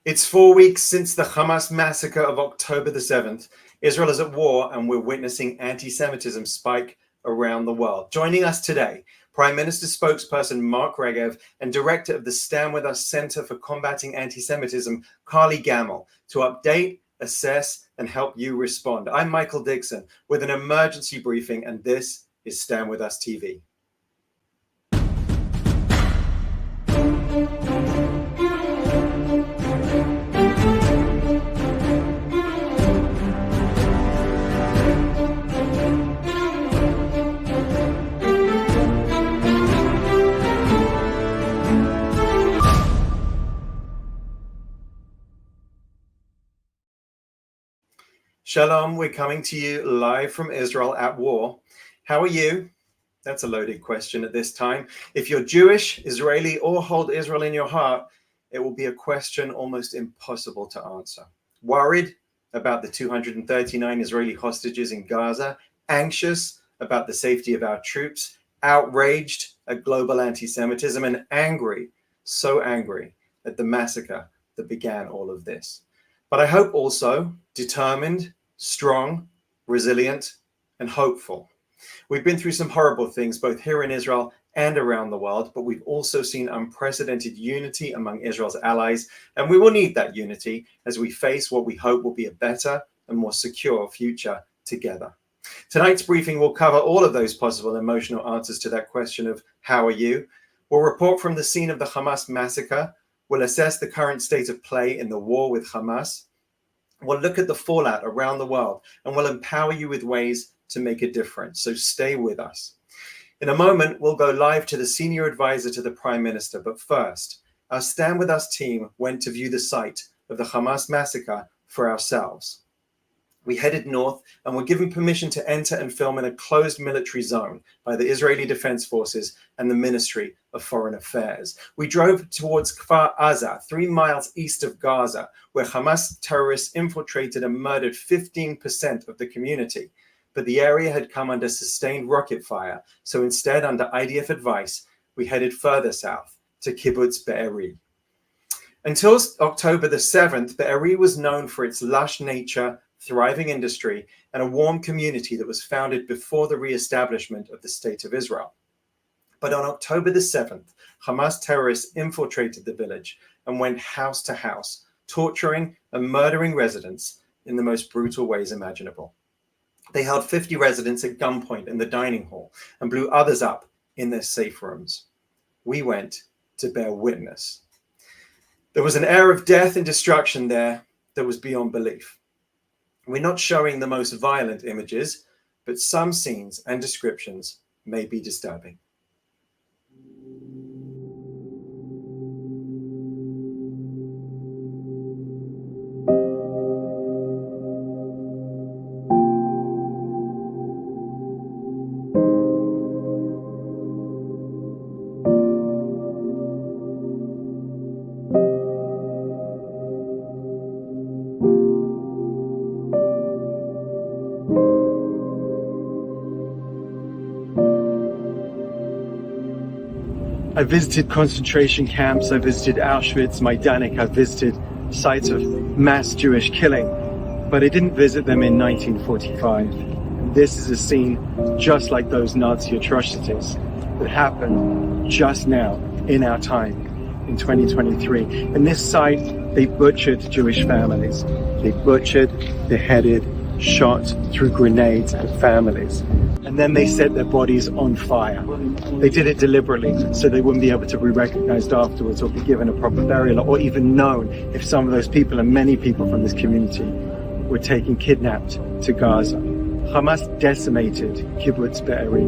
It's 4 weeks since the Hamas massacre of October the 7th. Israel is at war and we're witnessing anti-Semitism spike around the world. Joining us today, Prime Minister spokesperson Mark Regev and director of the StandWithUs Center for Combating Antisemitism, Carly Gamble, to update, assess, and help you respond. I'm Michael Dickson with an emergency briefing, and this is Stand With Us TV. Shalom, we're coming to you live from Israel at war. How are you? That's a loaded question at this time. If you're Jewish, Israeli, or hold Israel in your heart, it will be a question almost impossible to answer. Worried about the 239 Israeli hostages in Gaza, anxious about the safety of our troops, outraged at global anti-Semitism, and angry, so angry at the massacre that began all of this. But I hope also determined, strong, resilient, and hopeful. We've been through some horrible things, both here in Israel and around the world, but we've also seen unprecedented unity among Israel's allies, and we will need that unity as we face what we hope will be a better and more secure future together. Tonight's briefing will cover all of those possible emotional answers to that question of how are you? We'll report from the scene of the Hamas massacre. We'll assess the current state of play in the war with Hamas. We'll look at the fallout around the world, and we'll empower you with ways to make a difference. So stay with us. In a moment, we'll go live to the senior advisor to the Prime Minister. But first, our Stand With Us team went to view the site of the Hamas massacre for ourselves. We headed north and were given permission to enter and film in a closed military zone by the Israeli Defense Forces and the Ministry of Foreign Affairs. We drove towards Kfar Aza, 3 miles east of Gaza, where Hamas terrorists infiltrated and murdered 15% of the community. But the area had come under sustained rocket fire, so instead, under IDF advice, we headed further south to Kibbutz Be'eri. Until October the 7th, Be'eri was known for its lush nature, thriving industry, and a warm community that was founded before the re-establishment of the State of Israel. But on October the 7th, Hamas terrorists infiltrated the village and went house to house, torturing and murdering residents in the most brutal ways imaginable. They held 50 residents at gunpoint in the dining hall and blew others up in their safe rooms. We went to bear witness. There was an air of death and destruction there that was beyond belief. We're not showing the most violent images, but some scenes and descriptions may be disturbing. I visited concentration camps, I visited Auschwitz, Majdanek, I visited sites of mass Jewish killing, but I didn't visit them in 1945. This is a scene just like those Nazi atrocities that happened just now in our time in 2023. In this site, they butchered Jewish families. They butchered, beheaded, shot through grenades at families. And then they set their bodies on fire. They did it deliberately so they wouldn't be able to be recognized afterwards or be given a proper burial or even known if some of those people and many people from this community were taken kidnapped to Gaza. Hamas decimated Kibbutz Be'eri.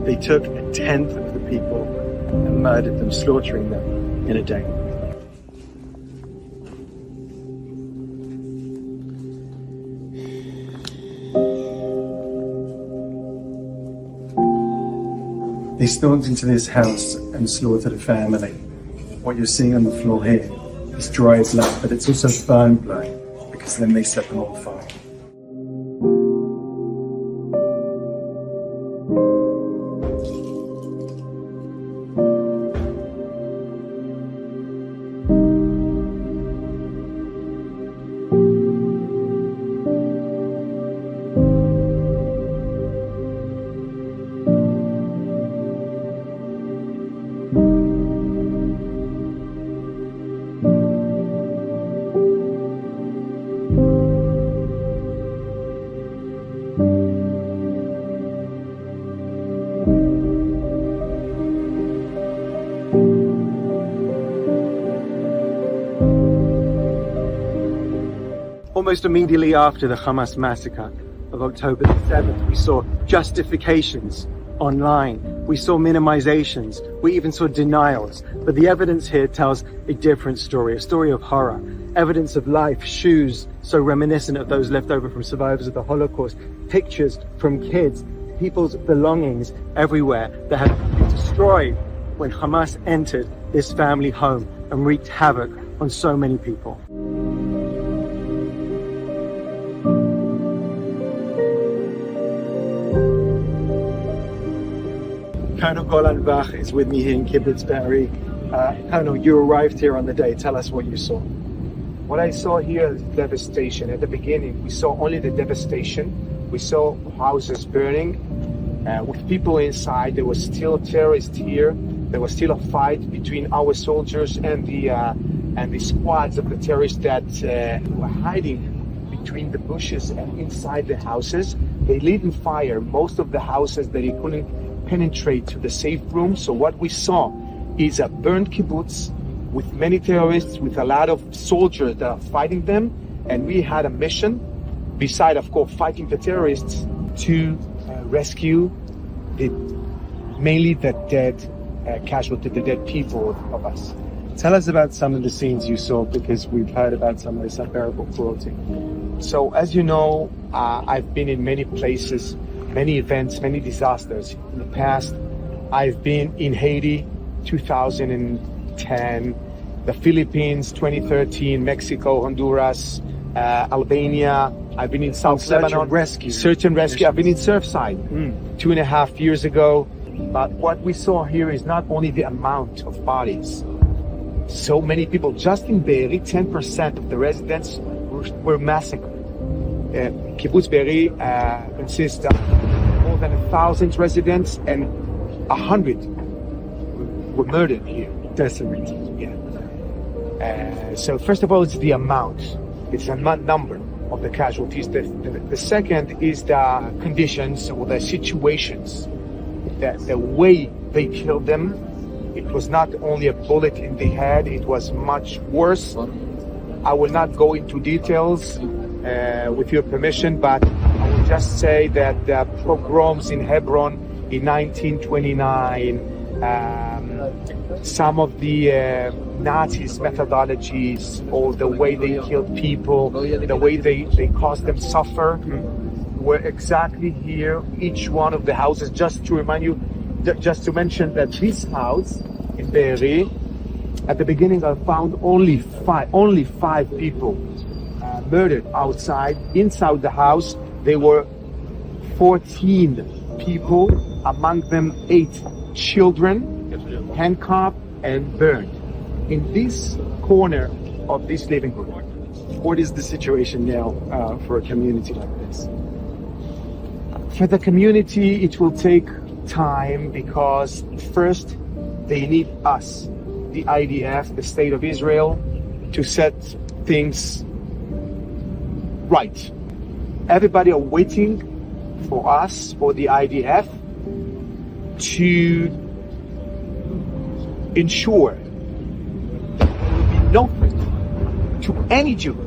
They took 1/10 of the people and murdered them, slaughtering them in a day. They stormed into this house and slaughtered a family. What you're seeing on the floor here is dry blood, but it's also burned blood because then they set them on fire. Almost immediately after the Hamas massacre of October the 7th, we saw justifications online. We saw minimizations. We even saw denials. But the evidence here tells a different story, a story of horror. Evidence of life, shoes so reminiscent of those left over from survivors of the Holocaust, pictures from kids, people's belongings everywhere that had been destroyed when Hamas entered this family home and wreaked havoc on so many people. Colonel Golan Bach is with me here in Kibbutz Be'eri. Colonel, you arrived here on the day. Tell us what you saw. What I saw here is devastation. At the beginning, we saw only the devastation. We saw houses burning with people inside. There was still terrorists here. There was still a fight between our soldiers and the squads of the terrorists that were hiding between the bushes and inside the houses. They lit on fire most of the houses that they couldn't penetrate to the safe room. So what we saw is a burned kibbutz with many terrorists, with a lot of soldiers that are fighting them. And we had a mission, beside of course fighting the terrorists, to rescue mainly the dead casualty, the dead people of us. Tell us about some of the scenes you saw, because we've heard about some of this unbearable cruelty. So as you know, I've been in many places, many events, many disasters in the past. I've been in Haiti 2010, the Philippines 2013, Mexico, Honduras, Albania. I've been in South Lebanon. Search and rescue. I've been in Surfside 2.5 years ago. But what we saw here is not only the amount of bodies. So many people, just in Be'eri, 10% of the residents were massacred. Kibbutz Be'eri consists of more than 1,000 residents, and 100 were murdered here. Decimated. Yeah. So first of all, it's the amount. It's a number of the casualties. The second is the conditions or the situations. The way they killed them. It was not only a bullet in the head, it was much worse. I will not go into details with your permission, but I will just say that the pogroms in Hebron in 1929, some of the Nazis' methodologies, or the way they killed people, the way they caused them suffer, were exactly here. Each one of the houses, just to remind you, just to mention that this house in Be'eri, at the beginning I found only five people murdered outside. Inside the house there were 14 people, among them 8 children, handcuffed and burned. In this corner of this living room. What is the situation now for a community like this? For the community, it will take time, because first they need us, the IDF, the State of Israel, to set things right. Everybody are waiting for us, for the IDF, to ensure that there will be no threat to any Jew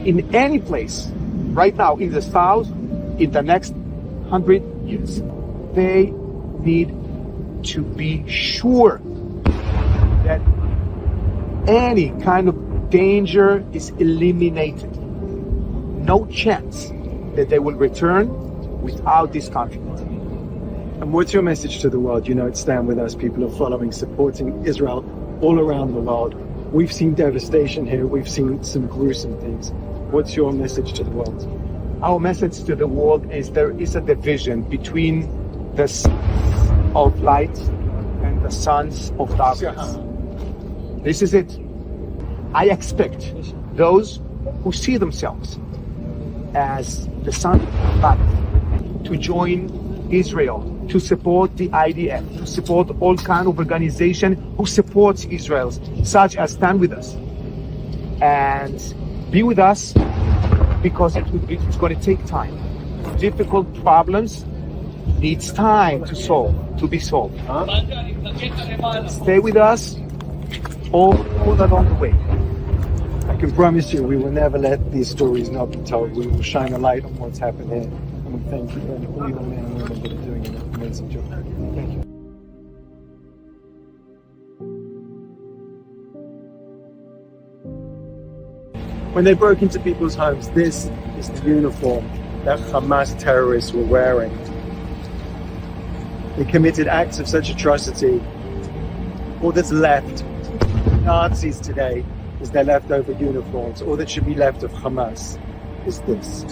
in any place right now in the South in the next 100 years. They need to be sure that any kind of danger is eliminated. No chance that they will return without this conflict. And what's your message to the world? You know, at Stand With Us, people are following, supporting Israel all around the world. We've seen devastation here. We've seen some gruesome things. What's your message to the world? Our message to the world is there is a division between the sons of light and the sons of darkness. This is it. I expect those who see themselves as the sons of light to join Israel, to support the IDF, to support all kind of organization who supports Israel, such as Stand With Us, and be with us, because it's going to take time. Difficult problems needs time to be solved. Stay with us all along the way. I can promise you we will never let these stories not be told. We will shine a light on what's happened here. And we thank you and all your men and women that are doing an amazing job. Thank you. When they broke into people's homes, this is the uniform that Hamas terrorists were wearing. They committed acts of such atrocity. All that's left of Nazis today is their leftover uniforms. All that should be left of Hamas is this.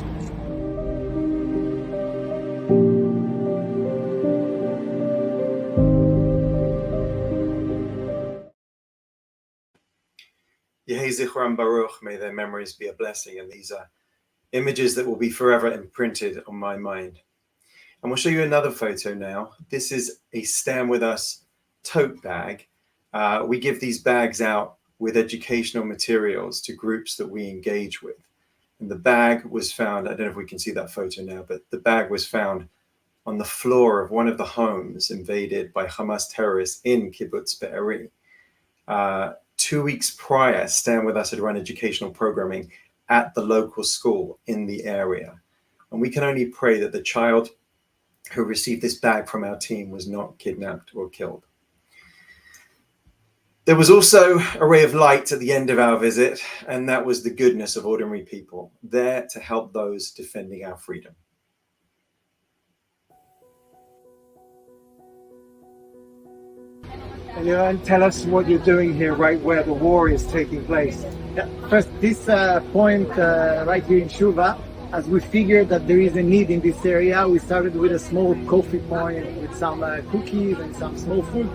Yehi Zichron Baruch, may their memories be a blessing. And these are images that will be forever imprinted on my mind. And we'll show you another photo now. This is a Stand With Us tote bag. We give these bags out with educational materials to groups that we engage with. And the bag was found, I don't know if we can see that photo now, but the bag was found on the floor of one of the homes invaded by Hamas terrorists in Kibbutz Be'eri. 2 weeks prior, Stand With Us had run educational programming at the local school in the area. And we can only pray that the child who received this bag from our team was not kidnapped or killed. There was also a ray of light at the end of our visit, and that was the goodness of ordinary people there to help those defending our freedom. And Yohan, tell us what you're doing here right where the war is taking place. Yeah, first, this point right here in Shuva, as we figured that there is a need in this area, we started with a small coffee point with some cookies and some small food.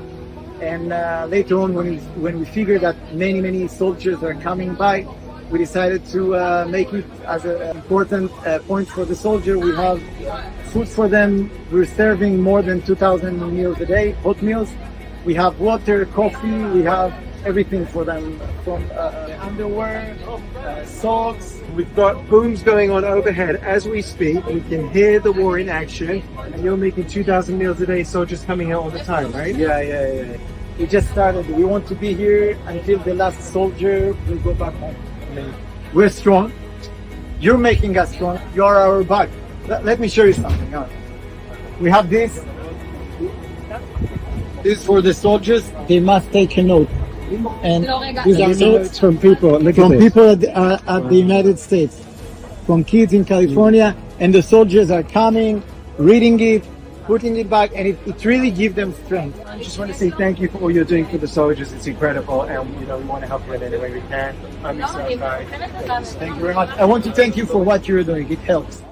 And later on, when we figured that many soldiers are coming by, we decided to make it as an important point for the soldier. We have food for them. We're serving more than 2,000 meals a day, hot meals. We have water, coffee, we have everything for them, from underwear, socks. We've got booms going on overhead as we speak. We can hear the war in action. And you're making 2,000 meals a day, soldiers coming out all the time, right? Yeah. We just started. We want to be here until the last soldier will go back home. We're strong. You're making us strong. You're our back. Let me show you something. We have this. This is for the soldiers. They must take a note. And these are notes from people. Look from at this. people at the United States, from kids in California, and the soldiers are coming, reading it, putting it back, and it really gives them strength. I just want to say thank you for all you're doing for the soldiers. It's incredible, and we want to help you in any way we can. I'm so sorry. Thank you very much. I want to thank you for what you're doing. It helps.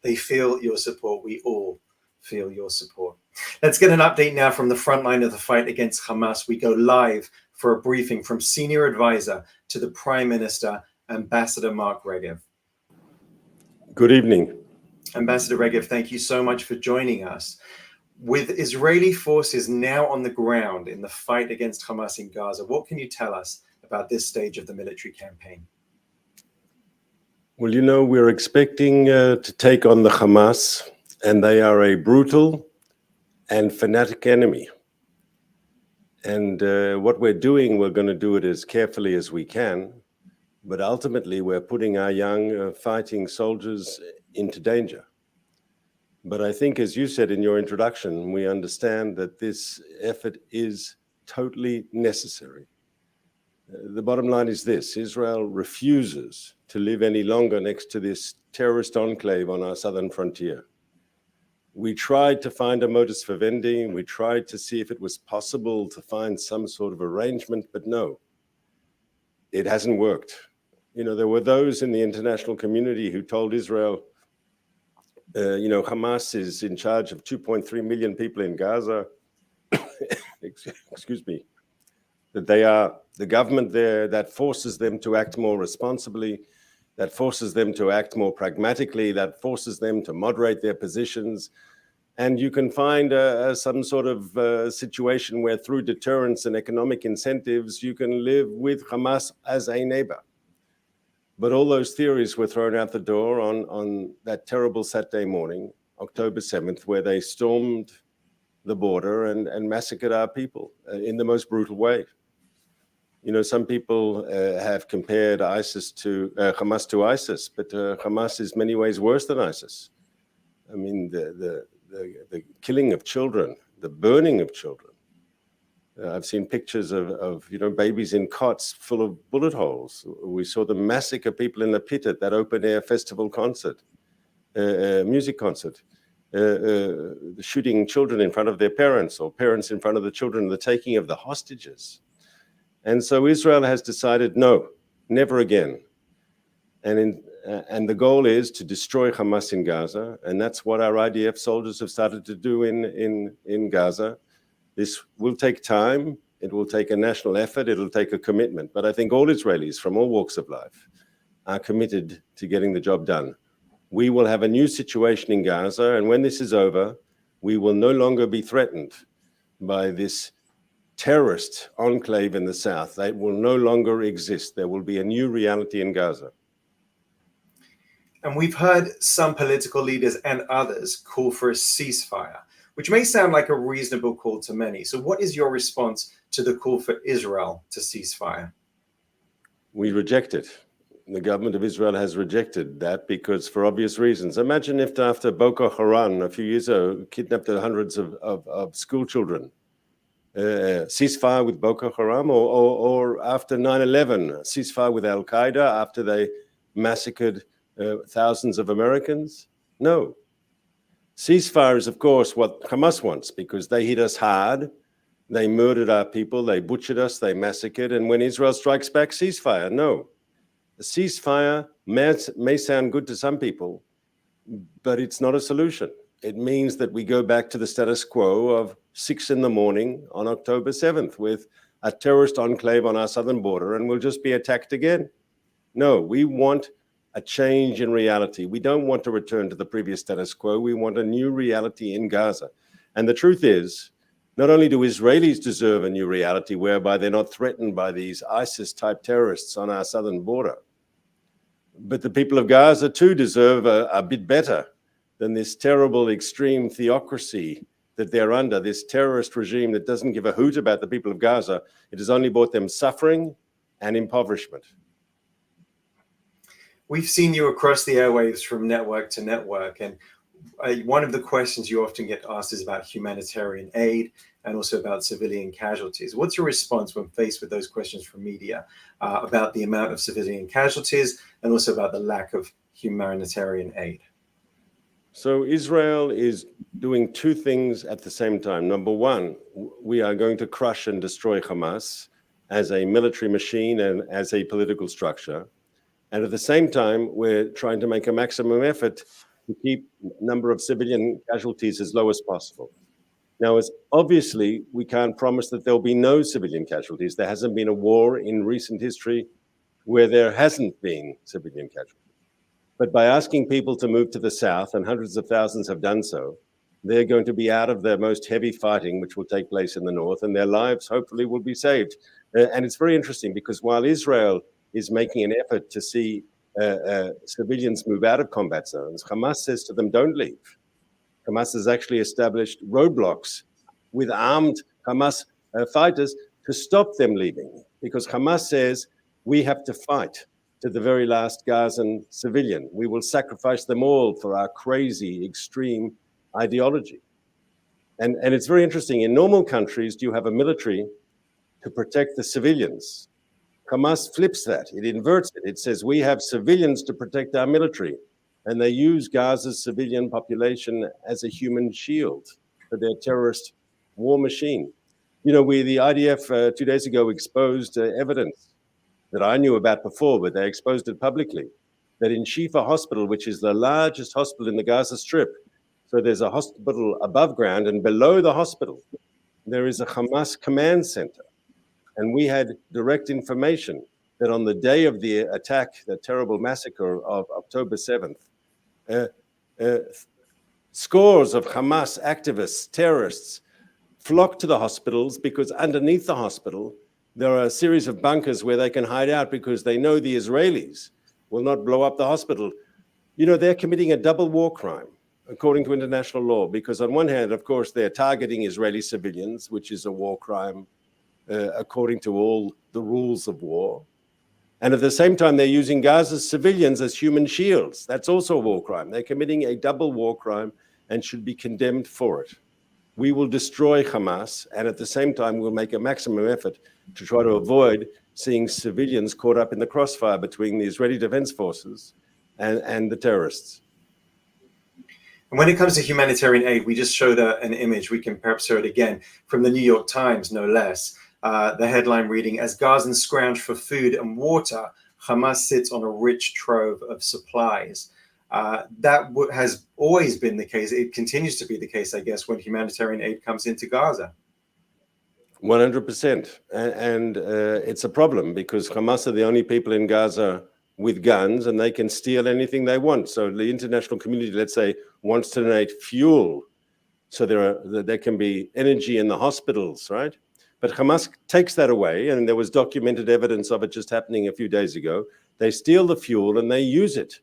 They feel your support. We all feel your support. Let's get an update now from the front line of the fight against Hamas. We go live for a briefing from Senior Advisor to the Prime Minister, Ambassador Mark Regev. Good evening. Ambassador Regev, thank you so much for joining us. With Israeli forces now on the ground in the fight against Hamas in Gaza, what can you tell us about this stage of the military campaign? Well, we're expecting to take on the Hamas, and they are a brutal and fanatic enemy. And what we're doing, we're going to do it as carefully as we can, but ultimately we're putting our young fighting soldiers into danger. But I think, as you said in your introduction, we understand that this effort is totally necessary. The bottom line is this: Israel refuses to live any longer next to this terrorist enclave on our southern frontier. We tried to find a modus vivendi. We tried to see if it was possible to find some sort of arrangement, but no, it hasn't worked. There were those in the international community who told Israel, Hamas is in charge of 2.3 million people in Gaza. Excuse me. That they are the government there that forces them to act more responsibly, that forces them to act more pragmatically, that forces them to moderate their positions. And you can find some sort of situation where through deterrence and economic incentives, you can live with Hamas as a neighbor. But all those theories were thrown out the door on that terrible Saturday morning, October 7th, where they stormed the border and massacred our people in the most brutal way. You know, some people have compared ISIS to Hamas to ISIS, but Hamas is many ways worse than ISIS. I mean, the killing of children, the burning of children. I've seen pictures of babies in cots full of bullet holes. We saw them massacre people in the pit at that open air festival concert, music concert, shooting children in front of their parents or parents in front of the children, the taking of the hostages. And so Israel has decided, no, never again. And the goal is to destroy Hamas in Gaza, and that's what our IDF soldiers have started to do in Gaza. This will take time, it will take a national effort, it'll take a commitment, but I think all Israelis from all walks of life are committed to getting the job done. We will have a new situation in Gaza, and when this is over, we will no longer be threatened by this terrorist enclave in the south. They will no longer exist. There will be a new reality in Gaza. And we've heard some political leaders and others call for a ceasefire, which may sound like a reasonable call to many. So what is your response to the call for Israel to ceasefire? We reject it. The government of Israel has rejected that because for obvious reasons. Imagine if after Boko Haram a few years ago kidnapped hundreds of school children, ceasefire with Boko Haram, or after 9/11, ceasefire with Al-Qaeda after they massacred thousands of Americans? No. Ceasefire is, of course, what Hamas wants because they hit us hard, they murdered our people, they butchered us, they massacred, and when Israel strikes back, ceasefire. No. A ceasefire may sound good to some people, but it's not a solution. It means that we go back to the status quo of 6 in the morning on October 7th with a terrorist enclave on our southern border, and we'll just be attacked again. No, we want a change in reality. We don't want to return to the previous status quo. We want a new reality in Gaza. And the truth is, not only do Israelis deserve a new reality whereby they're not threatened by these ISIS-type terrorists on our southern border, but the people of Gaza too deserve a bit better than this terrible extreme theocracy that they're under, this terrorist regime that doesn't give a hoot about the people of Gaza. It has only brought them suffering and impoverishment. We've seen you across the airwaves from network to network, and one of the questions you often get asked is about humanitarian aid and also about civilian casualties. What's your response when faced with those questions from media about the amount of civilian casualties and also about the lack of humanitarian aid? So Israel is doing two things at the same time. Number one, we are going to crush and destroy Hamas as a military machine and as a political structure. And at the same time, we're trying to make a maximum effort to keep the number of civilian casualties as low as possible. Now, as obviously, we can't promise that there'll be no civilian casualties. There hasn't been a war in recent history where there hasn't been civilian casualties. But by asking people to move to the south, and hundreds of thousands have done so, they're going to be out of the most heavy fighting, which will take place in the north, and their lives hopefully will be saved. And it's very interesting because while Israel is making an effort to see civilians move out of combat zones, Hamas says to them, don't leave. Hamas has actually established roadblocks with armed Hamas fighters to stop them leaving, because Hamas says we have to fight to the very last Gazan civilian. We will sacrifice them all for our crazy, extreme ideology. And it's very interesting. In normal countries, you have a military to protect the civilians. Hamas flips that. It inverts it. It says we have civilians to protect our military. And they use Gaza's civilian population as a human shield for their terrorist war machine. You know, the IDF 2 days ago exposed evidence that I knew about before, but they exposed it publicly, that in Shifa Hospital, which is the largest hospital in the Gaza Strip, so there's a hospital above ground, and below the hospital, there is a Hamas command center. And we had direct information that on the day of the attack, the terrible massacre of October 7th, scores of Hamas activists, terrorists, flocked to the hospitals because underneath the hospital, there are a series of bunkers where they can hide out because they know the Israelis will not blow up the hospital. You know, they're committing a double war crime, according to international law, because on one hand, of course, they're targeting Israeli civilians, which is a war crime, according to all the rules of war. And at the same time, they're using Gaza's civilians as human shields. That's also a war crime. They're committing a double war crime and should be condemned for it. We will destroy Hamas, and at the same time, we'll make a maximum effort to try to avoid seeing civilians caught up in the crossfire between the Israeli Defense Forces and the terrorists. And when it comes to humanitarian aid, we just showed an image. We can perhaps show it again from the New York Times, no less. The headline reading, "As Gazans scrounge for food and water, Hamas sits on a rich trove of supplies." That has always been the case. It continues to be the case, I guess, when humanitarian aid comes into Gaza. 100%. And it's a problem because Hamas are the only people in Gaza with guns, and they can steal anything they want. So the international community, let's say, wants to donate fuel so there can be energy in the hospitals, right? But Hamas takes that away, and there was documented evidence of it just happening a few days ago. They steal the fuel and they use it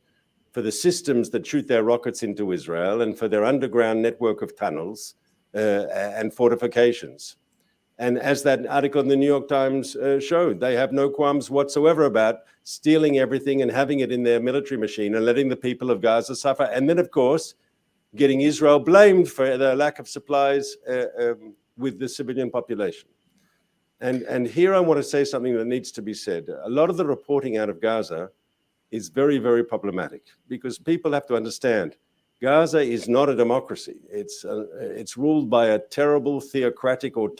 for the systems that shoot their rockets into Israel and for their underground network of tunnels and fortifications. And as that article in the New York Times showed, they have no qualms whatsoever about stealing everything and having it in their military machine and letting the people of Gaza suffer. And then, of course, getting Israel blamed for the lack of supplies with the civilian population. And here I want to say something that needs to be said. A lot of the reporting out of Gaza is very, very problematic because people have to understand Gaza is not a democracy. It's ruled by a terrible theocratic or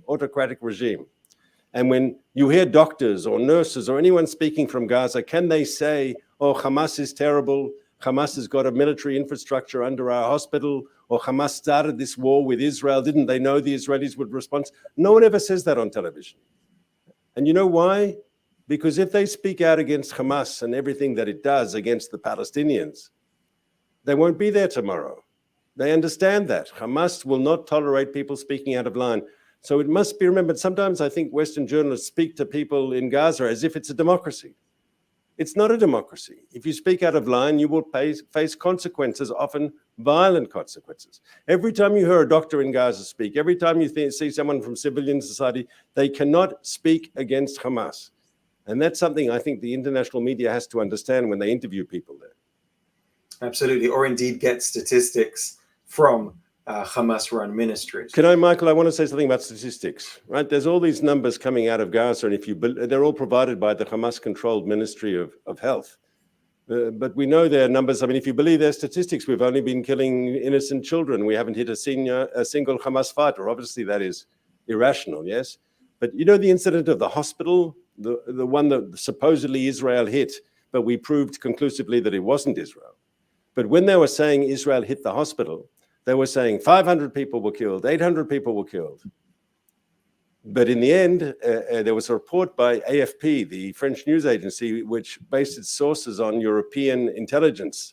autocratic regime. And when you hear doctors or nurses or anyone speaking from Gaza, can they say, oh, Hamas is terrible, Hamas has got a military infrastructure under our hospital, or Hamas started this war with Israel, didn't they know the Israelis would respond? No one ever says that on television. And you know why? Because if they speak out against Hamas and everything that it does against the Palestinians, they won't be there tomorrow. They understand that. Hamas will not tolerate people speaking out of line. So it must be remembered, sometimes I think Western journalists speak to people in Gaza as if it's a democracy. It's not a democracy. If you speak out of line, you will face consequences, often violent consequences. Every time you hear a doctor in Gaza speak, every time you see someone from civilian society, they cannot speak against Hamas. And that's something I think the international media has to understand when they interview people there. Absolutely, or indeed get statistics from Hamas-run ministries. Can I, Michael, I want to say something about statistics, right? There's all these numbers coming out of Gaza, and they're all provided by the Hamas-controlled Ministry of Health. But we know their numbers. I mean, if you believe their statistics, we've only been killing innocent children. We haven't hit a single Hamas fighter. Obviously, that is irrational, yes? But you know the incident of the hospital, the one that supposedly Israel hit, but we proved conclusively that it wasn't Israel. But when they were saying Israel hit the hospital, they were saying 500 people were killed, 800 people were killed. But in the end, there was a report by AFP, the French news agency, which based its sources on European intelligence.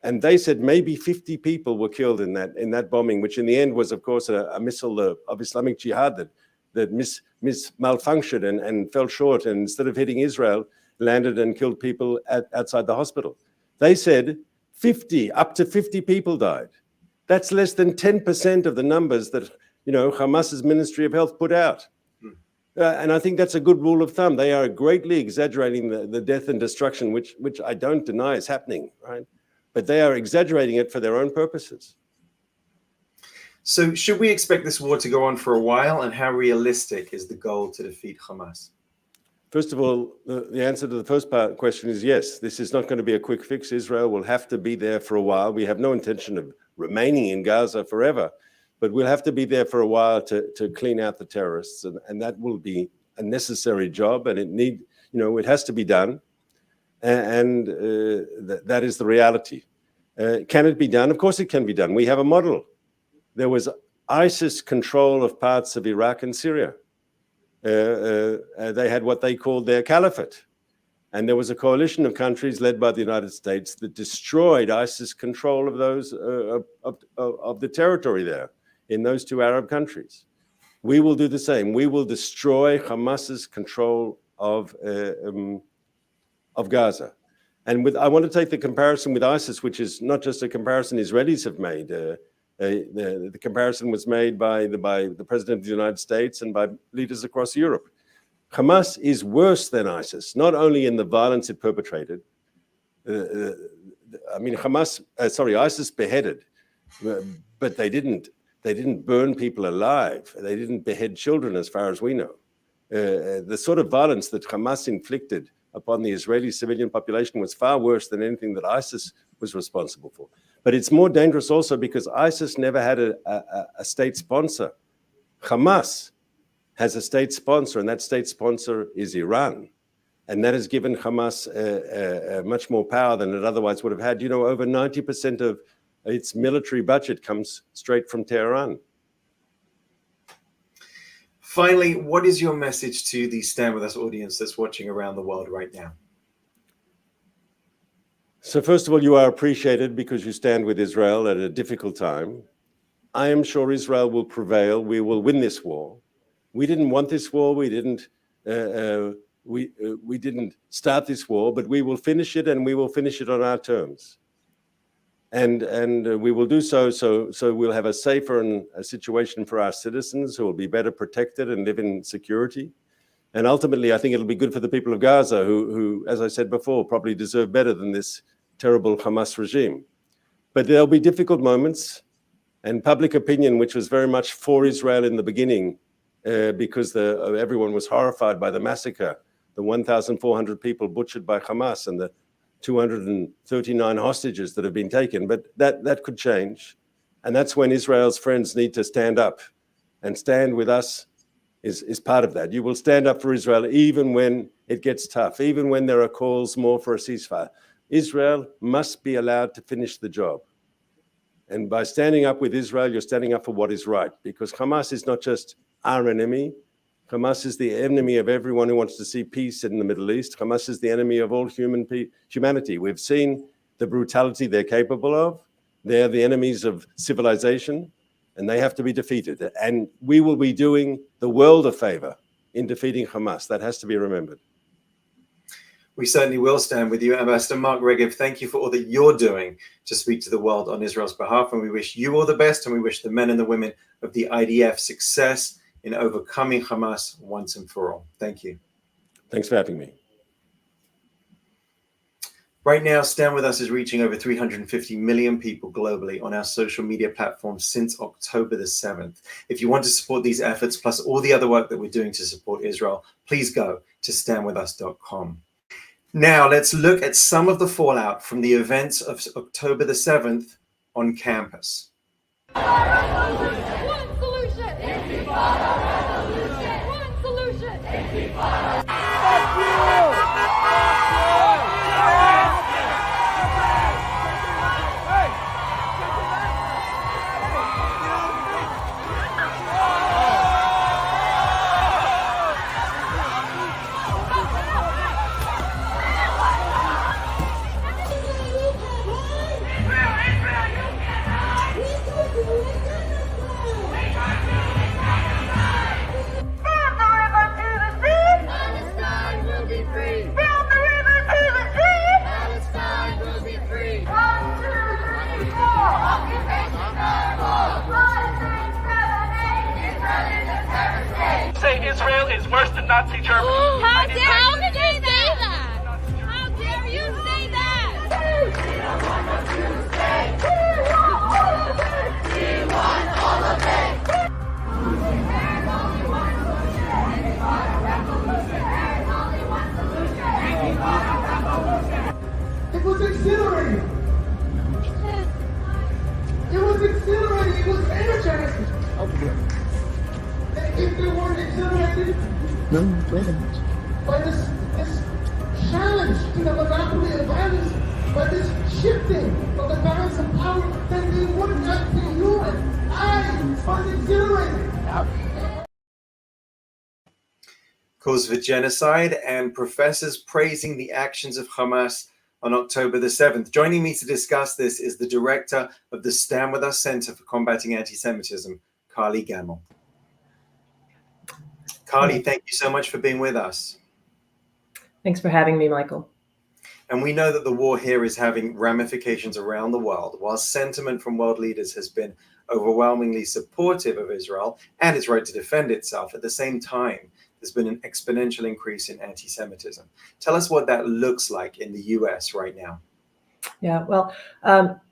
And they said maybe 50 people were killed in that bombing, which in the end was, of course, a missile of Islamic Jihad that malfunctioned and fell short, and instead of hitting Israel, landed and killed people outside the hospital. They said up to 50 people died. That's less than 10% of the numbers that Hamas's Ministry of Health put out. And I think that's a good rule of thumb. They are greatly exaggerating the death and destruction, which I don't deny is happening, right? But they are exaggerating it for their own purposes. So should we expect this war to go on for a while, and how realistic is the goal to defeat Hamas? First of all, the answer to the first part question is yes. This is not going to be a quick fix. Israel will have to be there for a while. We have no intention of remaining in Gaza forever, but we'll have to be there for a while to clean out the terrorists, and that will be a necessary job, and it has to be done, and that is the reality. Can it be done? Of course it can be done. We have a model. There was ISIS control of parts of Iraq and Syria. They had what they called their caliphate. And there was a coalition of countries led by the United States that destroyed ISIS control of those of the territory there in those two Arab countries. We will do the same. We will destroy Hamas's control of Gaza. And I want to take the comparison with ISIS, which is not just a comparison Israelis have made. The comparison was made by the President of the United States and by leaders across Europe. Hamas is worse than ISIS, not only in the violence it perpetrated. ISIS beheaded, but they didn't burn people alive. They didn't behead children, as far as we know. The sort of violence that Hamas inflicted upon the Israeli civilian population was far worse than anything that ISIS was responsible for. But it's more dangerous also because ISIS never had a state sponsor. Hamas has a state sponsor, and that state sponsor is Iran. And that has given Hamas much more power than it otherwise would have had. You know, over 90% of its military budget comes straight from Tehran. Finally, what is your message to the Stand With Us audience that's watching around the world right now? So first of all, you are appreciated because you stand with Israel at a difficult time. I am sure Israel will prevail. We will win this war. We didn't want this war. We didn't start this war, but we will finish it, and we will finish it on our terms. And we will do so we'll have a safer situation for our citizens who will be better protected and live in security. And ultimately, I think it'll be good for the people of Gaza, who, as I said before, probably deserve better than this terrible Hamas regime. But there'll be difficult moments, and public opinion, which was very much for Israel in the beginning, because everyone was horrified by the massacre, the 1,400 people butchered by Hamas and the 239 hostages that have been taken. But that could change. And that's when Israel's friends need to stand up. And Stand With Us is part of that. You will stand up for Israel even when it gets tough, even when there are calls more for a ceasefire. Israel must be allowed to finish the job. And by standing up with Israel, you're standing up for what is right, because Hamas is not just our enemy. Hamas is the enemy of everyone who wants to see peace in the Middle East. Hamas is the enemy of all humanity. We've seen the brutality they're capable of. They're the enemies of civilization, and they have to be defeated. And we will be doing the world a favor in defeating Hamas. That has to be remembered. We certainly will stand with you. Ambassador Mark Regev, thank you for all that you're doing to speak to the world on Israel's behalf. And we wish you all the best, and we wish the men and the women of the IDF success in overcoming Hamas once and for all. Thank you. Thanks for having me. Right now, Stand With Us is reaching over 350 million people globally on our social media platforms since October the 7th. If you want to support these efforts, plus all the other work that we're doing to support Israel, please go to standwithus.com. Now, let's look at some of the fallout from the events of October the 7th on campus. One solution! Intifada revolution! One solution! Intifada! Israel is worse than Nazi Germany. How dare you say that? How dare you say that? We want all of it. There's only one solution. There's only one solution. It was exhilarating. It was exhilarating. It was energizing. If they weren't exhilarated by this challenge to the monopoly of violence, by this shifting of the balance of power, then they would not be human. I was exhilarated. Calls for genocide and professors praising the actions of Hamas on October the 7th. Joining me to discuss this is the director of the Stand With Us Center for Combating Anti-Semitism, Carly Gamel. Carly, thank you so much for being with us. Thanks for having me, Michael. And we know that the war here is having ramifications around the world. While sentiment from world leaders has been overwhelmingly supportive of Israel and its right to defend itself, at the same time, there's been an exponential increase in anti-Semitism. Tell us what that looks like in the US right now. Yeah, well,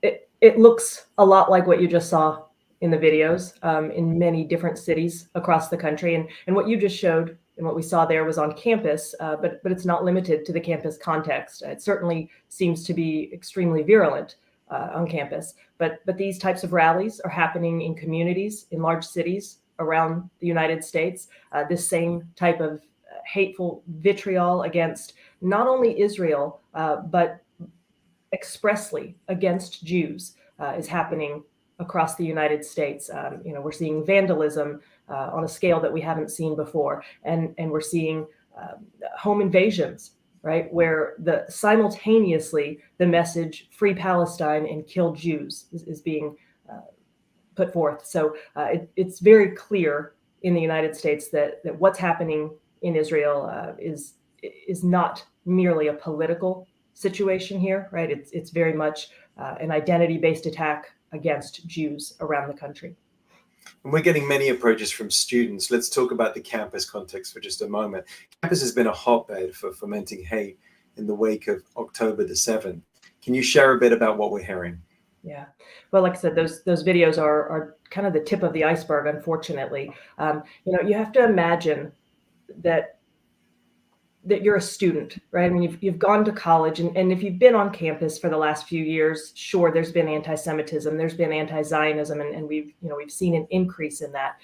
it looks a lot like what you just saw in the videos in many different cities across the country. And what you just showed and what we saw there was on campus, but it's not limited to the campus context. It certainly seems to be extremely virulent on campus. But these types of rallies are happening in communities, in large cities around the United States. This same type of hateful vitriol against not only Israel, but expressly against Jews is happening across the United States. We're seeing vandalism on a scale that we haven't seen before, and we're seeing home invasions, right, where simultaneously the message "Free Palestine" and "Kill Jews" is being put forth. So it's very clear in the United States that what's happening in Israel is not merely a political situation here, right? It's very much an identity-based attack against Jews around the country. And we're getting many approaches from students. Let's talk about the campus context for just a moment. Campus has been a hotbed for fomenting hate in the wake of October the 7th. Can you share a bit about what we're hearing? Yeah, well, like I said, those videos are kind of the tip of the iceberg, unfortunately. You have to imagine that you're a student, right? I mean, you've gone to college, and if you've been on campus for the last few years, sure, there's been anti-Semitism, there's been anti-Zionism, and we've seen an increase in that.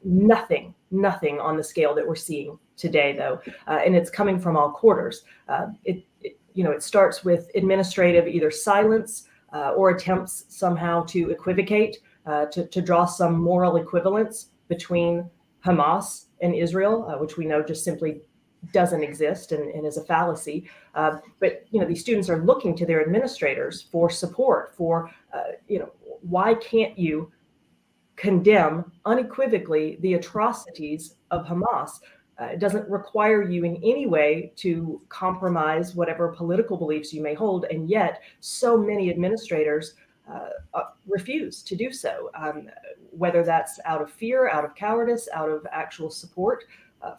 Nothing on the scale that we're seeing today, though, and it's coming from all quarters. It starts with administrative either silence or attempts somehow to equivocate, to draw some moral equivalence between Hamas and Israel, which we know just simply doesn't exist and is a fallacy. But these students are looking to their administrators for support, for why can't you condemn unequivocally the atrocities of Hamas? It doesn't require you in any way to compromise whatever political beliefs you may hold, and yet so many administrators refuse to do so, whether that's out of fear, out of cowardice, out of actual support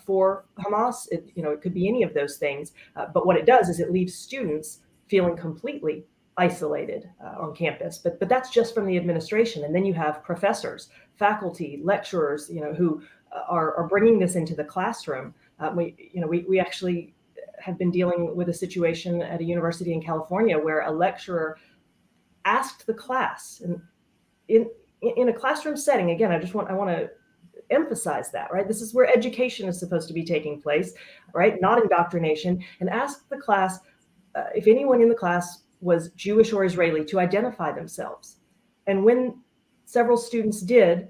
for Hamas. It could be any of those things. But what it does is it leaves students feeling completely isolated on campus. But that's just from the administration. And then you have professors, faculty, lecturers, who are bringing this into the classroom. We actually have been dealing with a situation at a university in California where a lecturer asked the class, and in a classroom setting, again, I want to emphasize that, right? This is where education is supposed to be taking place, right? Not indoctrination. And ask the class if anyone in the class was Jewish or Israeli to identify themselves. And when several students did,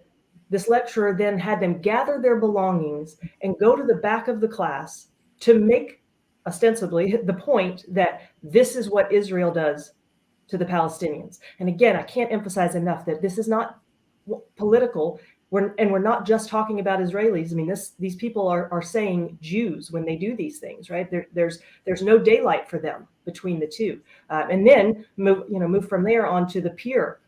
this lecturer then had them gather their belongings and go to the back of the class to make ostensibly the point that this is what Israel does to the Palestinians. And again, I can't emphasize enough that this is not political. We're not just talking about Israelis. I mean, these people are saying Jews when they do these things, right? There's no daylight for them between the two. And then move from there on to the peer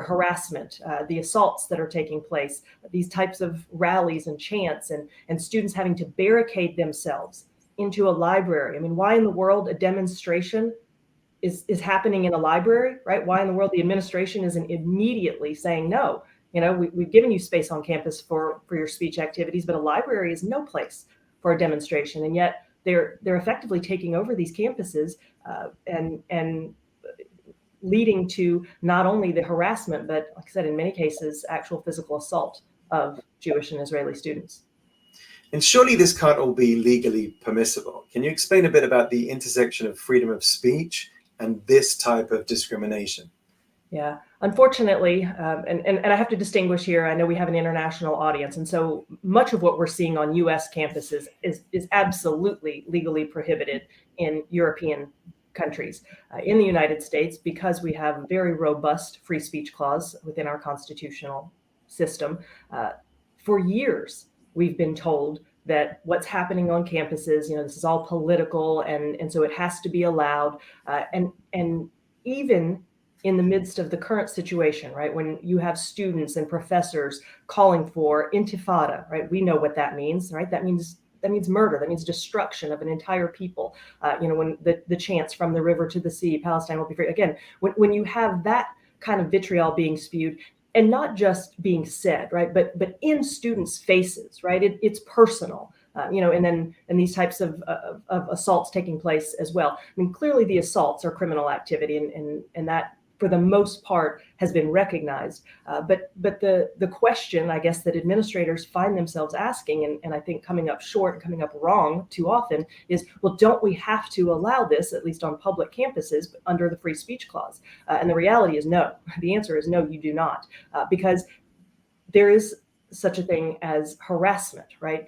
harassment, the assaults that are taking place, these types of rallies and chants, and students having to barricade themselves into a library. I mean, why in the world a demonstration is happening in a library, right? Why in the world the administration isn't immediately saying no? We've given you space on campus for your speech activities, but a library is no place for a demonstration. And yet they're effectively taking over these campuses and leading to not only the harassment, but like I said, in many cases, actual physical assault of Jewish and Israeli students. And surely this can't all be legally permissible. Can you explain a bit about the intersection of freedom of speech and this type of discrimination? Yeah, unfortunately, and I have to distinguish here, I know we have an international audience, and so much of what we're seeing on US campuses is absolutely legally prohibited in European countries. In the United States, because we have a very robust free speech clause within our constitutional system, for years we've been told that what's happening on campuses, this is all political, and so it has to be allowed, and even in the midst of the current situation, right, when you have students and professors calling for intifada, right, we know what that means, right? That means means murder. That means destruction of an entire people. When the chants from the river to the sea, Palestine will be free. Again, when you have that kind of vitriol being spewed, and not just being said, right, but in students' faces, right? It's personal. And these types of assaults taking place as well. I mean, clearly the assaults are criminal activity, and that, for the most part, has been recognized. But the question, I guess, that administrators find themselves asking, and I think coming up short and coming up wrong too often, is, well, don't we have to allow this, at least on public campuses, under the free speech clause? And the reality is no. The answer is no, you do not, because there is such a thing as harassment, right?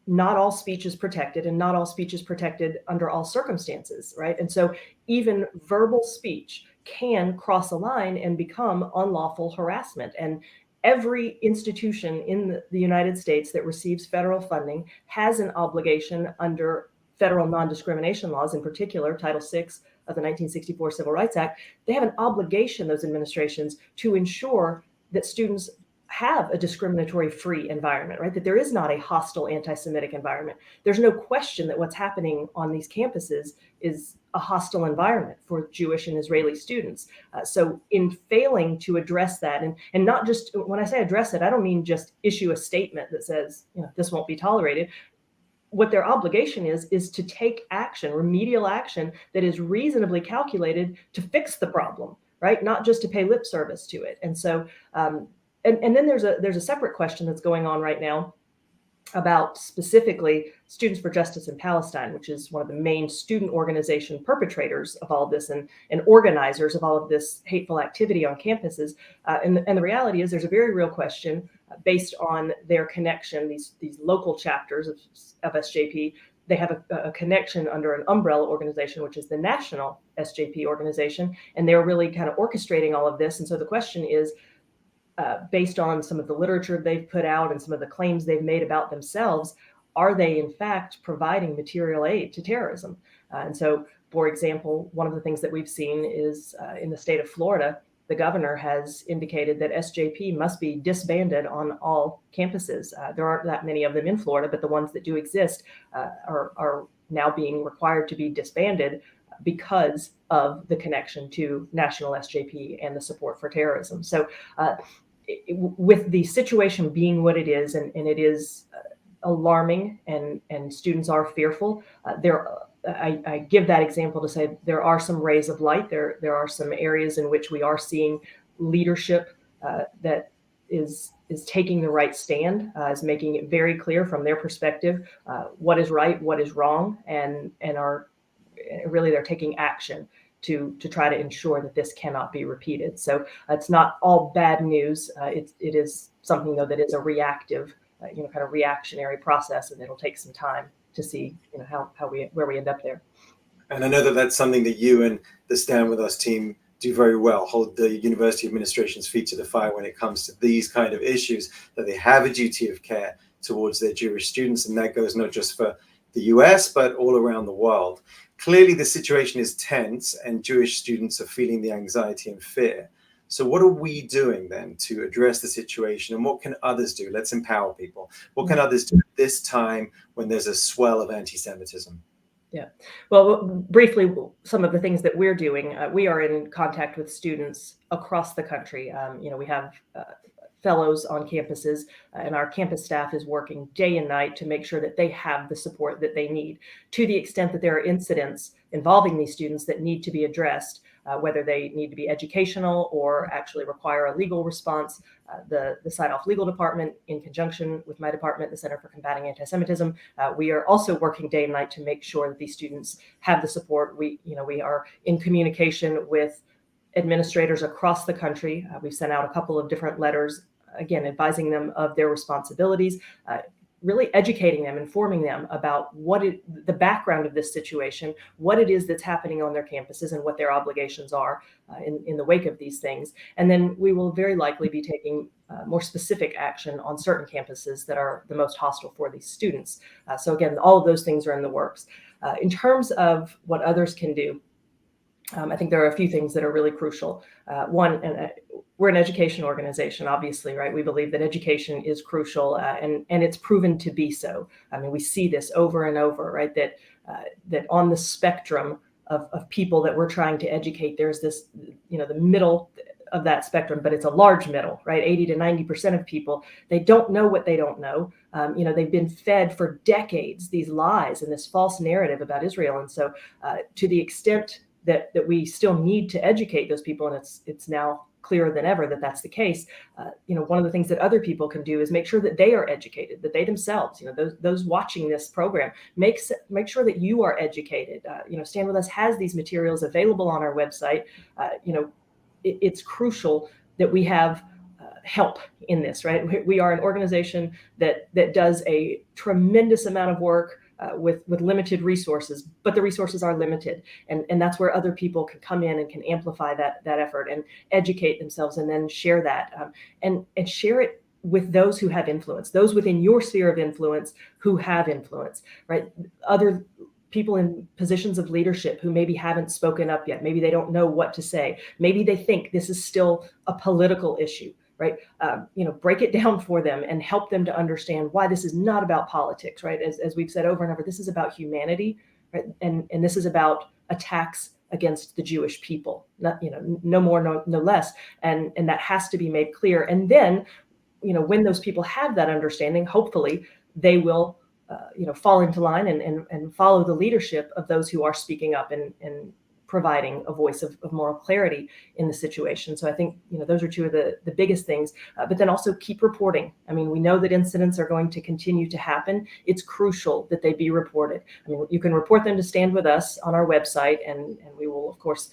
Not all speech is protected, and not all speech is protected under all circumstances, right? And so even verbal speech can cross a line and become unlawful harassment. And every institution in the United States that receives federal funding has an obligation under federal non-discrimination laws, in particular Title VI of the 1964 Civil Rights Act. They have an obligation, those administrations, to ensure that students have a discriminatory-free environment, right? That there is not a hostile anti-Semitic environment. There's no question that what's happening on these campuses is a hostile environment for Jewish and Israeli students. So in failing to address that, and not just, when I say address it, I don't mean just issue a statement that says, this won't be tolerated. What their obligation is to take action, remedial action, that is reasonably calculated to fix the problem, right? Not just to pay lip service to it. And so, and then there's a separate question that's going on right now about specifically Students for Justice in Palestine, which is one of the main student organization perpetrators of all of this and organizers of all of this hateful activity on campuses. And the reality is there's a very real question based on their connection, these local chapters of SJP. They have a connection under an umbrella organization, which is the national SJP organization, and they're really kind of orchestrating all of this. And so the question is, based on some of the literature they've put out and some of the claims they've made about themselves, are they in fact providing material aid to terrorism? And so, for example, one of the things that we've seen is in the state of Florida, the governor has indicated that SJP must be disbanded on all campuses. There aren't that many of them in Florida, but the ones that do exist are now being required to be disbanded because of the connection to national SJP and the support for terrorism. So with the situation being what it is, and it is alarming, and students are fearful, I give that example to say there are some rays of light. There are some areas in which we are seeing leadership that is taking the right stand, is making it very clear from their perspective what is right, what is wrong, and are really, they're taking action to try to ensure that this cannot be repeated. So it's not all bad news. It is something, though, that is a reactive, kind of reactionary process, and it'll take some time to see, where we end up there. And I know that that's something that you and the Stand With Us team do very well, hold the university administration's feet to the fire when it comes to these kind of issues, that they have a duty of care towards their Jewish students. And that goes not just for the US, but all around the world. Clearly, the situation is tense and Jewish students are feeling the anxiety and fear. So what are we doing then to address the situation, and what can others do? Let's empower people. What can others do at this time when there's a swell of anti-Semitism? Yeah. Well, briefly, some of the things that we're doing, we are in contact with students across the country. We have fellows on campuses, and our campus staff is working day and night to make sure that they have the support that they need. To the extent that there are incidents involving these students that need to be addressed, whether they need to be educational or actually require a legal response, the Side-Off Legal Department, in conjunction with my department, the Center for Combating Antisemitism, we are also working day and night to make sure that these students have the support. We are in communication with administrators across the country. We've sent out a couple of different letters, again, advising them of their responsibilities, really educating them, informing them about the background of this situation, what it is that's happening on their campuses, and what their obligations are in the wake of these things. And then we will very likely be taking more specific action on certain campuses that are the most hostile for these students. So again, all of those things are in the works. In terms of what others can do, I think there are a few things that are really crucial. One, and we're an education organization, obviously, right? We believe that education is crucial, and it's proven to be so. I mean, we see this over and over, right? That on the spectrum of people that we're trying to educate, there's this, the middle of that spectrum, but it's a large middle, right? 80 to 90% of people, they don't know what they don't know. They've been fed for decades these lies and this false narrative about Israel. And so to the extent that we still need to educate those people, and it's now clearer than ever that that's the case. One of the things that other people can do is make sure that they are educated, that they themselves, those watching this program, make sure that you are educated. Stand With Us has these materials available on our website. It's crucial that we have help in this, right? We are an organization that does a tremendous amount of work with limited resources, but the resources are limited, and that's where other people can come in and can amplify that effort and educate themselves, and then share that and share it with those who have influence, those within your sphere of influence who have influence, right? Other people in positions of leadership who maybe haven't spoken up yet. Maybe they don't know what to say. Maybe they think this is still a political issue, right? Break it down for them and help them to understand why this is not about politics, right? As we've said over and over, this is about humanity, right? And this is about attacks against the Jewish people, not, no more, no less. And that has to be made clear. And then, when those people have that understanding, hopefully they will fall into line and follow the leadership of those who are speaking up and providing a voice of moral clarity in the situation. So I think, those are two of the biggest things, but then also keep reporting. I mean, we know that incidents are going to continue to happen. It's crucial that they be reported. I mean, you can report them to Stand With Us on our website, and we will, of course,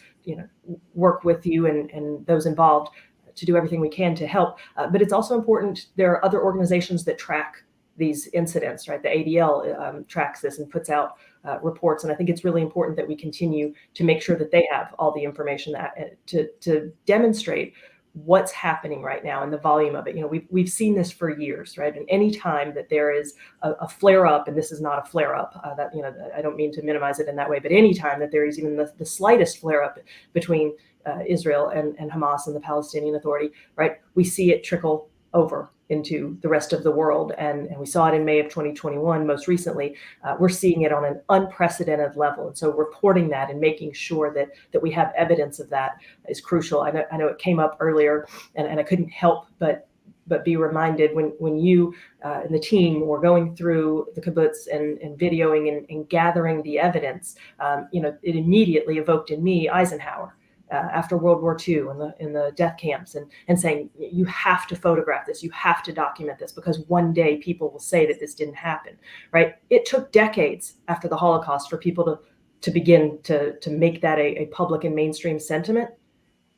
work with you and those involved to do everything we can to help. But it's also important, there are other organizations that track these incidents, right? The ADL tracks this and puts out reports. And I think it's really important that we continue to make sure that they have all the information that to demonstrate what's happening right now and the volume of it. We've seen this for years, right? And any time that there is a flare up, and this is not a flare up, I don't mean to minimize it in that way, but any time that there is even the slightest flare up between Israel and Hamas and the Palestinian Authority, right? We see it trickle over into the rest of the world. And we saw it in May of 2021, most recently. We're seeing it on an unprecedented level. And so reporting that and making sure that we have evidence of that is crucial. I know it came up earlier, and I couldn't help but be reminded when you and the team were going through the kibbutz and videoing and gathering the evidence, it immediately evoked in me Eisenhower. After World War II in the death camps, and saying, you have to photograph this, you have to document this, because one day people will say that this didn't happen, right? It took decades after the Holocaust for people to begin to make that a public and mainstream sentiment.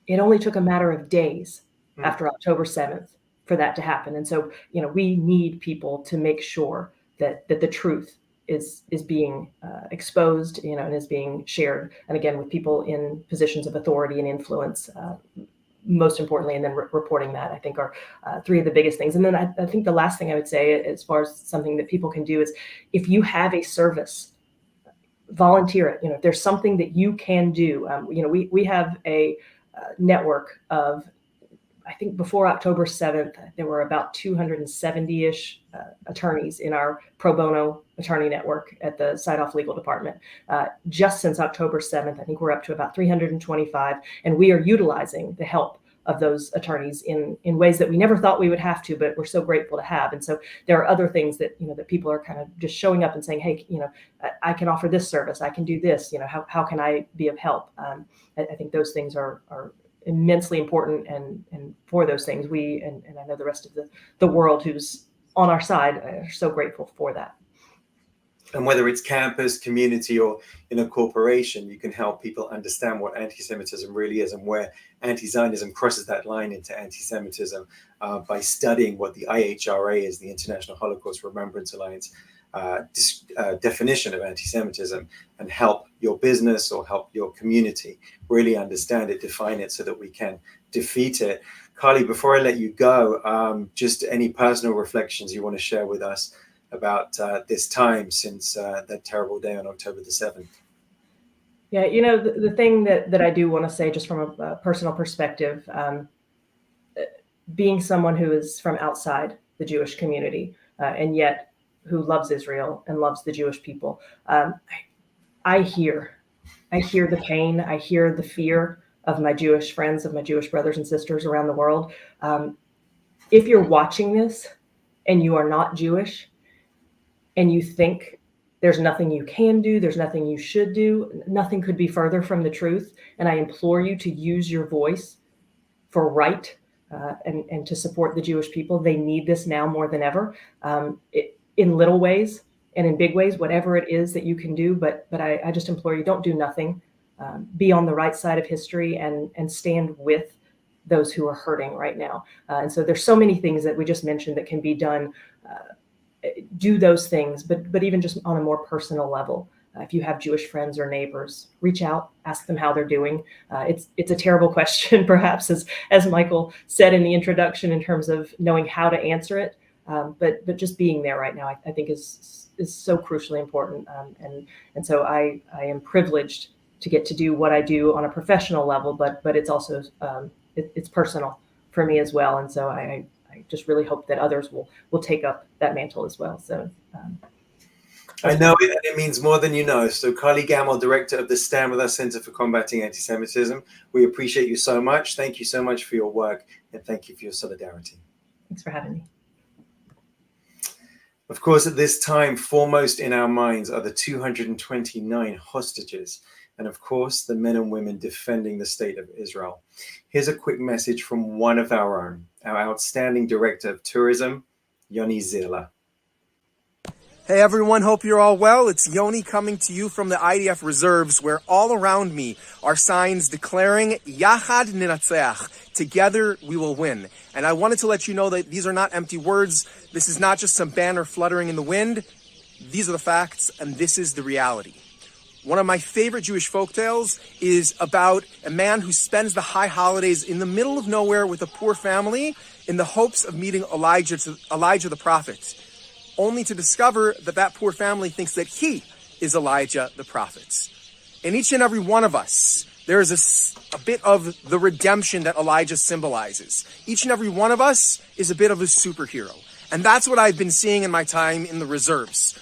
It only took a matter of days after October 7th for that to happen. And so, we need people to make sure that the truth is being exposed, and is being shared. And again, with people in positions of authority and influence, most importantly, and then reporting that, I think, are three of the biggest things. And then I think the last thing I would say, as far as something that people can do, is if you have a service, volunteer it. If there's something that you can do, we have a network of, I think before October 7th, there were about 270-ish attorneys in our pro bono attorney network at the Side-Off Legal Department. Just since October 7th, I think we're up to about 325, and we are utilizing the help of those attorneys in ways that we never thought we would have to, but we're so grateful to have. And so there are other things that, that people are kind of just showing up and saying, hey, I can offer this service, I can do this, how can I be of help? I think those things are immensely important, and for those things and I know the rest of the world who's on our side are so grateful for that. And whether it's campus, community, or in a corporation, you can help people understand what anti-Semitism really is and where anti-Zionism crosses that line into anti-Semitism by studying what the IHRA is, the International Holocaust Remembrance Alliance, definition of anti-Semitism, and help your business or help your community really understand it, define it, so that we can defeat it. Carly, before I let you go, just any personal reflections you want to share with us about this time since that terrible day on October the 7th? Yeah, you know, the thing that I do want to say, just from a personal perspective, being someone who is from outside the Jewish community, and yet who loves Israel and loves the Jewish people, I hear the pain, I hear the fear of my Jewish friends, of my Jewish brothers and sisters around the world. If you're watching this and you are not Jewish, and you think there's nothing you can do, there's nothing you should do, nothing could be further from the truth. And I implore you to use your voice for right, and to support the Jewish people. They need this now more than ever, in little ways and in big ways, whatever it is that you can do. But I just implore you, don't do nothing. Be on the right side of history and stand with those who are hurting right now. And so there's so many things that we just mentioned that can be done. Do those things, but even just on a more personal level. If you have Jewish friends or neighbors, reach out, ask them how they're doing. It's a terrible question, perhaps, as Michael said in the introduction, in terms of knowing how to answer it. But just being there right now, I think is so crucially important. And so I am privileged to get to do what I do on a professional level, but it's also it's personal for me as well. And so I just really hope that others will take up that mantle as well. So I know it, and it means more than you know. So Carly Gamel, director of the Stand With Us Center for Combating Antisemitism, we appreciate you so much. Thank you so much for your work, and thank you for your solidarity. Thanks for having me. Of course, at this time, foremost in our minds are the 229 hostages, and of course, the men and women defending the state of Israel. Here's a quick message from one of our own, our outstanding director of tourism, Yoni Zirla. Hey everyone, hope you're all well. It's Yoni coming to you from the IDF reserves, where all around me are signs declaring Yachad Ninatzeach, together we will win. And I wanted to let you know that these are not empty words. This is not just some banner fluttering in the wind. These are the facts, and this is the reality. One of my favorite Jewish folktales is about a man who spends the high holidays in the middle of nowhere with a poor family in the hopes of meeting Elijah the prophet, only to discover that poor family thinks that he is Elijah the prophet. In each and every one of us, there is a bit of the redemption that Elijah symbolizes. Each and every one of us is a bit of a superhero. And that's what I've been seeing in my time in the reserves.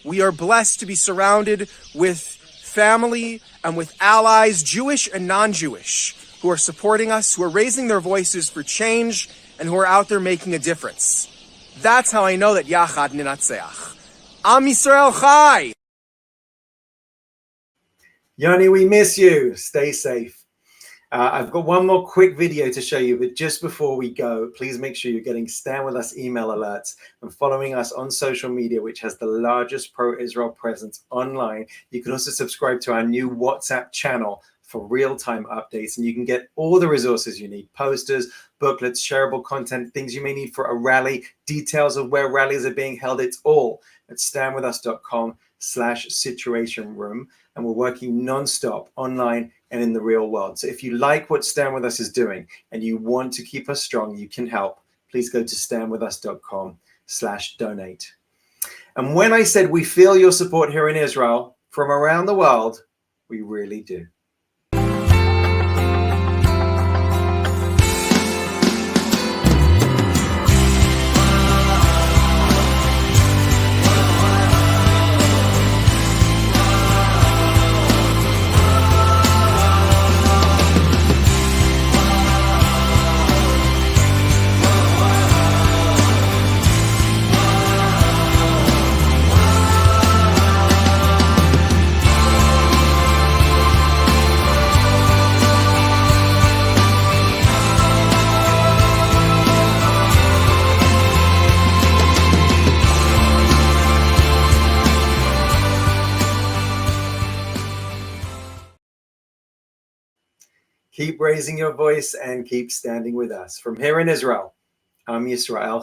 We are blessed to be surrounded with family and with allies, Jewish and non-Jewish, who are supporting us, who are raising their voices for change, and who are out there making a difference. That's how I know that Yachad Ninatzeach. Am Yisrael Chai! Yoni, we miss you. Stay safe. I've got one more quick video to show you, but just before we go, please make sure you're getting Stand With Us email alerts and following us on social media, which has the largest pro-Israel presence online. You can also subscribe to our new WhatsApp channel for real-time updates, and you can get all the resources you need: posters, booklets, shareable content, things you may need for a rally, details of where rallies are being held. It's all at standwithus.com/situation room, and we're working non-stop online and in the real world. So if you like what Stand With Us is doing and you want to keep us strong, you can help. Please go to standwithus.com/donate. And when I said we feel your support here in Israel from around the world, we really do. Keep raising your voice and keep standing with us. From here in Israel, I'm Yisrael.